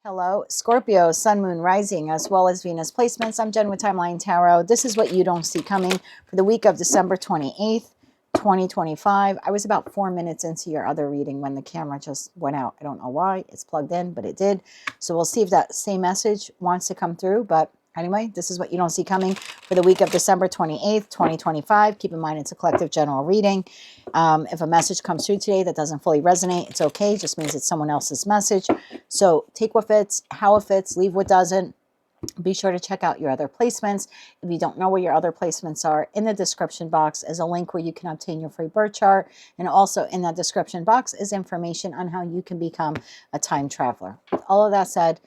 Hello, Scorpio, Sun, Moon, Rising, as well as Venus placements. I'm Jen with Timeline Tarot. This is what you don't see coming for the week of December 28th, 2025. I was about 4 minutes into your other reading when the camera just went out. I don't know why. It's plugged in, but it did. So we'll see if that same message wants to come through. But anyway, this is what you don't see coming for the week of December 28th, 2025. Keep in mind, it's a collective general reading. If a message comes through today that doesn't fully resonate, it's okay. It just means it's someone else's message. So take what fits, how it fits, leave what doesn't. Be sure to check out your other placements. If you don't know where your other placements are, in the description box is a link where you can obtain your free birth chart. And also in that description box is information on how you can become a time traveler. With all of that said,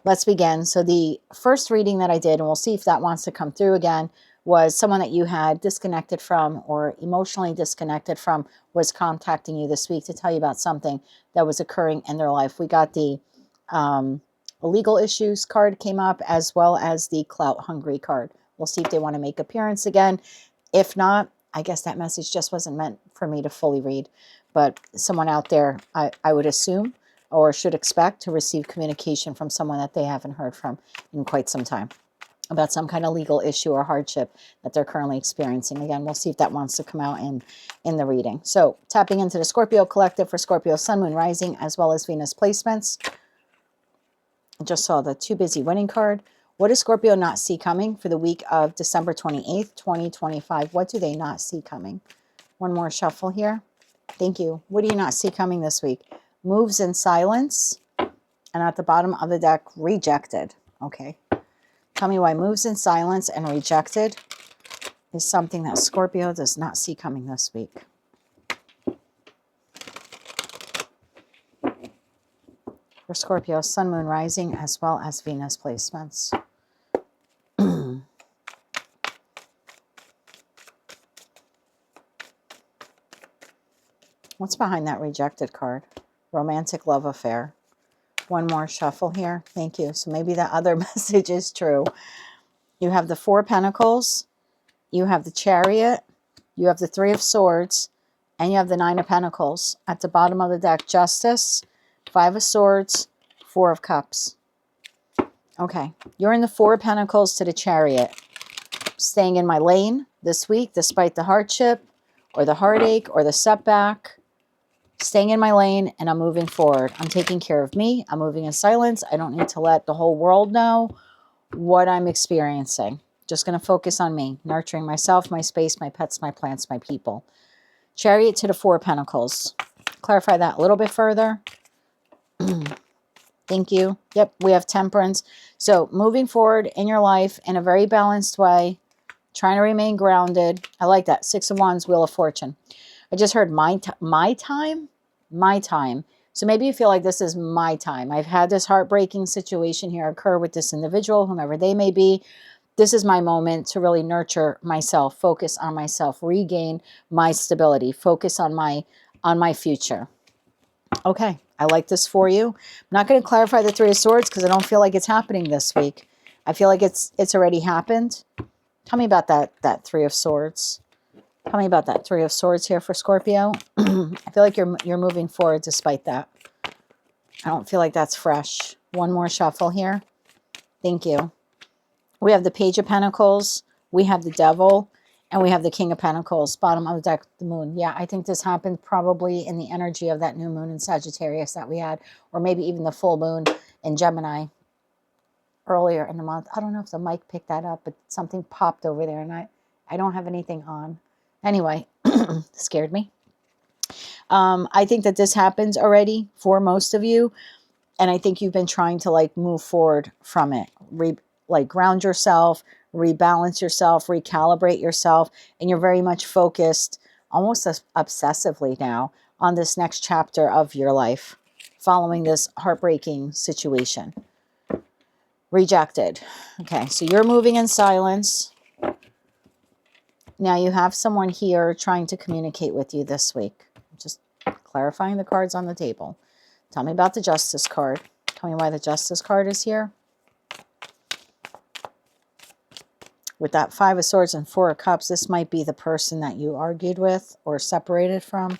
let's begin. So the first reading that I did, and we'll see if that wants to come through again, was someone that you had disconnected from or emotionally disconnected from was contacting you this week to tell you about something that was occurring in their life. We got the legal issues card came up, as well as the clout hungry card. We'll see if they want to make appearance again. If not, I guess that message just wasn't meant for me to fully read. But someone out there, I would assume, or should expect to receive communication from someone that they haven't heard from in quite some time about some kind of legal issue or hardship that they're currently experiencing. Again, we'll see if that wants to come out in the reading. So tapping into the Scorpio collective for Scorpio, Sun, Moon, Rising, as well as Venus placements. I just saw the too busy winning card. What does Scorpio not see coming for the week of December 28th, 2025? What do they not see coming? One more shuffle here. Thank you. What do you not see coming this week? Moves in silence. And at the bottom of the deck, rejected. Okay. Tell me why moves in silence and rejected is something that Scorpio does not see coming this week. For Scorpio, Sun, Moon, Rising, as well as Venus placements. What's behind that rejected card? Romantic love affair. One more shuffle here. Thank you. So maybe that other message is true. You have the Four of Pentacles. You have the Chariot. You have the Three of Swords. And you have the Nine of Pentacles. At the bottom of the deck, Justice, Five of Swords, Four of Cups. Okay. You're in the Four of Pentacles to the Chariot. Staying in my lane this week, despite the hardship or the heartache or the setback. Staying in my lane, and I'm moving forward. I'm taking care of me. I'm moving in silence. I don't need to let the whole world know what I'm experiencing. Just going to focus on me, nurturing myself, my space, my pets, my plants, my people. Chariot to the Four of Pentacles. Clarify that a little bit further. Thank you. Yep, we have Temperance. So moving forward in your life in a very balanced way, trying to remain grounded. I like that. Six of Wands, Wheel of Fortune. I just heard my time. So maybe you feel like this is my time. I've had this heartbreaking situation here occur with this individual, whomever they may be. This is my moment to really nurture myself, focus on myself, regain my stability, focus on my future. Okay, I like this for you. I'm not going to clarify the Three of Swords because I don't feel like it's happening this week. I feel like it's already happened. Tell me about that Three of Swords. Tell me about that Three of Swords here for Scorpio. I feel like you're moving forward despite that. I don't feel like that's fresh. One more shuffle here. Thank you. We have the Page of Pentacles. We have the Devil. And we have the King of Pentacles. Bottom of the deck, the Moon. Yeah, I think this happened probably in the energy of that new moon in Sagittarius that we had. Or maybe even the full moon in Gemini earlier in the month. I don't know if the mic picked that up, but something popped over there. And I don't have anything on. Anyway, scared me. I think that this happens already for most of you. And I think you've been trying to like move forward from it. Like ground yourself, rebalance yourself, recalibrate yourself. And you're very much focused, almost obsessively now, on this next chapter of your life, following this heartbreaking situation. Rejected. Okay, so you're moving in silence. Now you have someone here trying to communicate with you this week. Just clarifying the cards on the table. Tell me about the Justice card. Tell me why the Justice card is here. With that Five of Swords and Four of Cups, this might be the person that you argued with or separated from.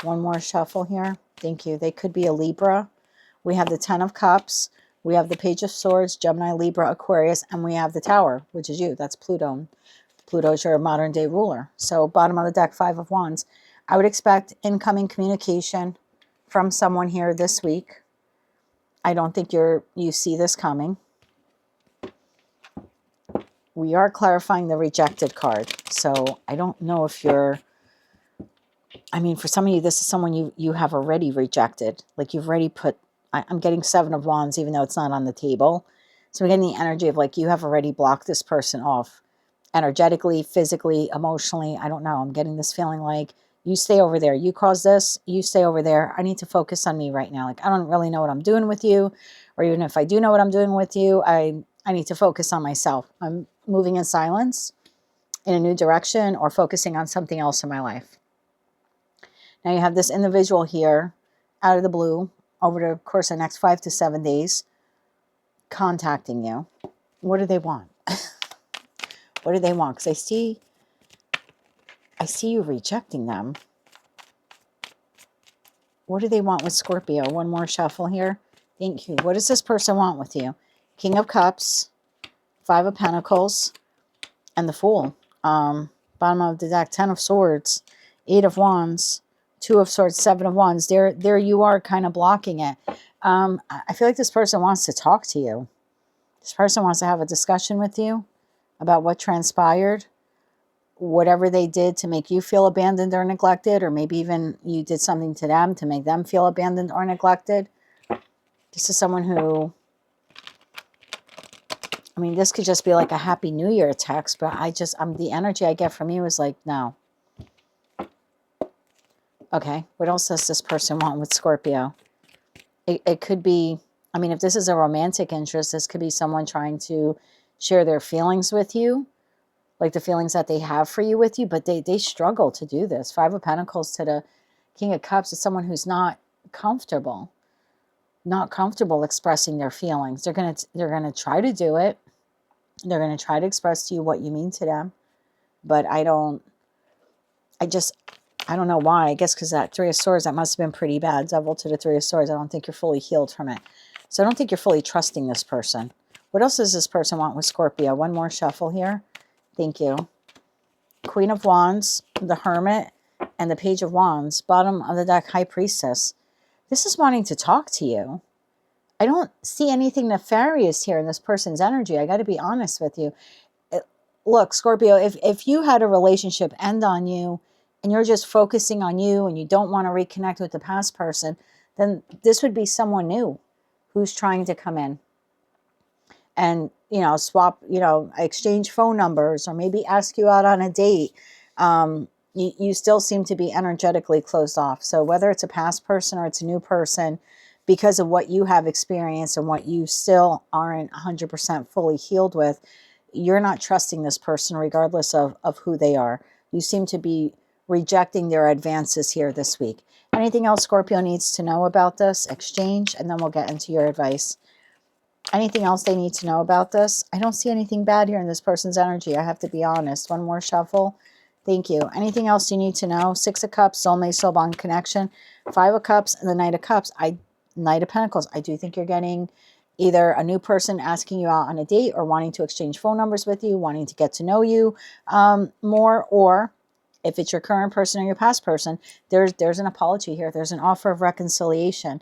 One more shuffle here. Thank you. They could be a Libra. We have the Ten of Cups. We have the Page of Swords, Gemini, Libra, Aquarius, and we have the Tower, which is you. That's Pluto. Pluto is your modern day ruler. So bottom of the deck, Five of Wands. I would expect incoming communication from someone here this week. I don't think you see this coming. We are clarifying the rejected card. So I don't know if you're, I mean, for some of you, this is someone you have already rejected. Like you've already put, I'm getting Seven of Wands, even though it's not on the table. So we're getting the energy of like you have already blocked this person off. Energetically, physically, emotionally, I don't know. I'm getting this feeling like you stay over there. You caused this. You stay over there. I need to focus on me right now. Like, I don't really know what I'm doing with you. Or even if I do know what I'm doing with you, I need to focus on myself. I'm moving in silence in a new direction or focusing on something else in my life. Now you have this individual here out of the blue over the course of the next 5 to 7 days contacting you. What do they want? What do they want? Because I see you rejecting them. What do they want with Scorpio? One more shuffle here. Thank you. What does this person want with you? King of Cups, Five of Pentacles, and the Fool. Bottom of the deck, Ten of Swords, Eight of Wands, Two of Swords, Seven of Wands. There you are kind of blocking it. I feel like this person wants to talk to you. This person wants to have a discussion with you about what transpired, whatever they did to make you feel abandoned or neglected, or maybe even you did something to them to make them feel abandoned or neglected. This is someone who, I mean, this could just be like a Happy New Year text, but the energy I get from you is like, no. Okay, what else does this person want with Scorpio? It could be, I mean, if this is a romantic interest, this could be someone trying to share their feelings with you, like the feelings that they have for you with you, but they struggle to do this. Five of Pentacles to the King of Cups is someone who's not comfortable expressing their feelings. They're gonna try to do it. They're gonna try to express to you what you mean to them, but I don't know why. I guess because that Three of Swords, that must have been pretty bad. Devil to the Three of Swords. I don't think you're fully healed from it. So I don't think you're fully trusting this person. What else does this person want with Scorpio? One more shuffle here. Thank you. Queen of Wands, the Hermit, and the Page of Wands. Bottom of the deck, High Priestess. This is wanting to talk to you. I don't see anything nefarious here in this person's energy. I got to be honest with you. Look, Scorpio, if you had a relationship end on you and you're just focusing on you and you don't want to reconnect with the past person, then this would be someone new who's trying to come in and, you know, swap, you know, exchange phone numbers or maybe ask you out on a date. You still seem to be energetically closed off. So whether it's a past person or it's a new person, because of what you have experienced and what you still aren't 100% fully healed with, you're not trusting this person regardless of who they are. You seem to be rejecting their advances here this week. Anything else Scorpio needs to know about this exchange? And then we'll get into your advice. Anything else they need to know about this? I don't see anything bad here in this person's energy. I have to be honest. One more shuffle. Thank you. Anything else you need to know? Six of Cups, soulmate, soul bond connection. Five of Cups and the Knight of Cups. Knight of Pentacles. I do think you're getting either a new person asking you out on a date or wanting to exchange phone numbers with you, wanting to get to know you more, or if it's your current person or your past person, there's an apology here. There's an offer of reconciliation.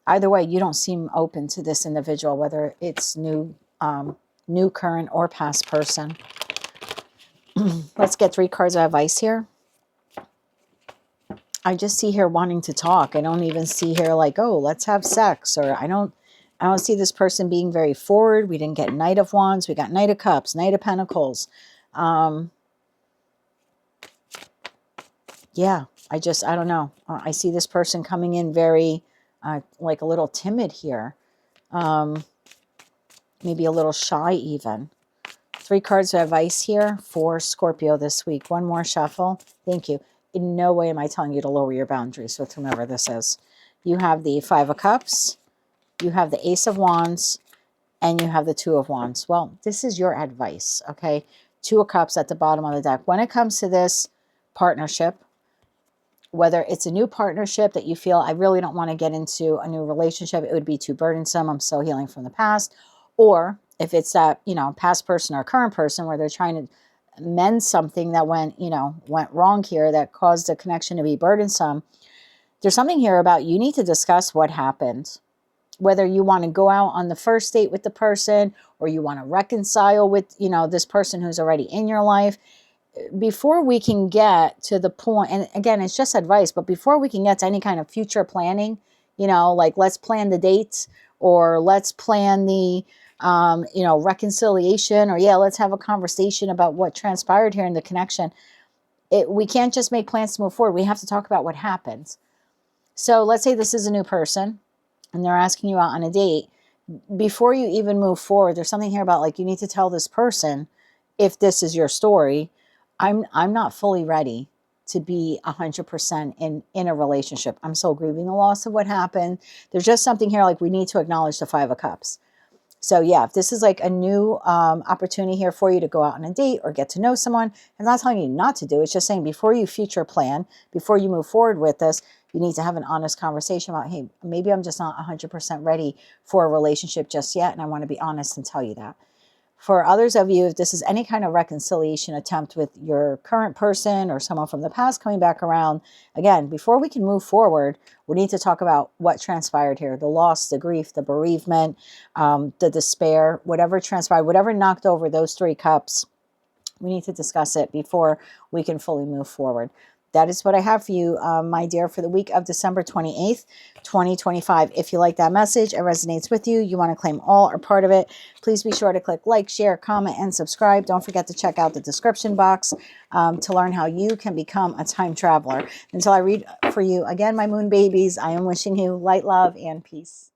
Either way, you don't seem open to this individual, whether it's new, current, or past person. Let's get 3 cards of advice here. I just see here wanting to talk. I don't even see here like, oh, let's have sex. Or I don't see this person being very forward. We didn't get Knight of Wands. We got Knight of Cups, Knight of Pentacles. Yeah, I don't know. I see this person coming in very, like a little timid here. Maybe a little shy even. 3 cards of advice here for Scorpio this week. One more shuffle. Thank you. In no way am I telling you to lower your boundaries with whomever this is. You have the Five of Cups, you have the Ace of Wands, and you have the Two of Wands. Well, this is your advice, okay? Two of Cups at the bottom of the deck. When it comes to this partnership, Whether it's a new partnership that you feel, I really don't want to get into a new relationship, it would be too burdensome, I'm still healing from the past. Or if it's that, past person or current person where they're trying to mend something that went wrong here, that caused the connection to be burdensome. There's something here about you need to discuss what happened. Whether you want to go out on the first date with the person, or you want to reconcile with, this person who's already in your life. Before we can get to the point, and again, it's just advice, but before we can get to any kind of future planning, like let's plan the dates, or let's plan the, reconciliation, or yeah, let's have a conversation about what transpired here in the connection. We can't just make plans to move forward. We have to talk about what happens. So let's say this is a new person and they're asking you out on a date. Before you even move forward, there's something here about like, you need to tell this person, if this is your story, I'm not fully ready to be 100% in a relationship. I'm still grieving the loss of what happened. There's just something here like we need to acknowledge the 5 of Cups. So yeah, if this is like a new opportunity here for you to go out on a date or get to know someone, I'm not telling you not to do it. It's just saying before you future plan, before you move forward with this, you need to have an honest conversation about, hey, maybe I'm just not 100% ready for a relationship just yet. And I want to be honest and tell you that. For others of you, if this is any kind of reconciliation attempt with your current person or someone from the past coming back around, again, before we can move forward, we need to talk about what transpired here, the loss, the grief, the bereavement, the despair, whatever transpired, whatever knocked over those 3 cups. We need to discuss it before we can fully move forward. That is what I have for you, my dear, for the week of December 28th, 2025. If you like that message, it resonates with you, you want to claim all or part of it, please be sure to click like, share, comment, and subscribe. Don't forget to check out the description box to learn how you can become a time traveler. Until I read for you again, my moon babies, I am wishing you light, love, and peace.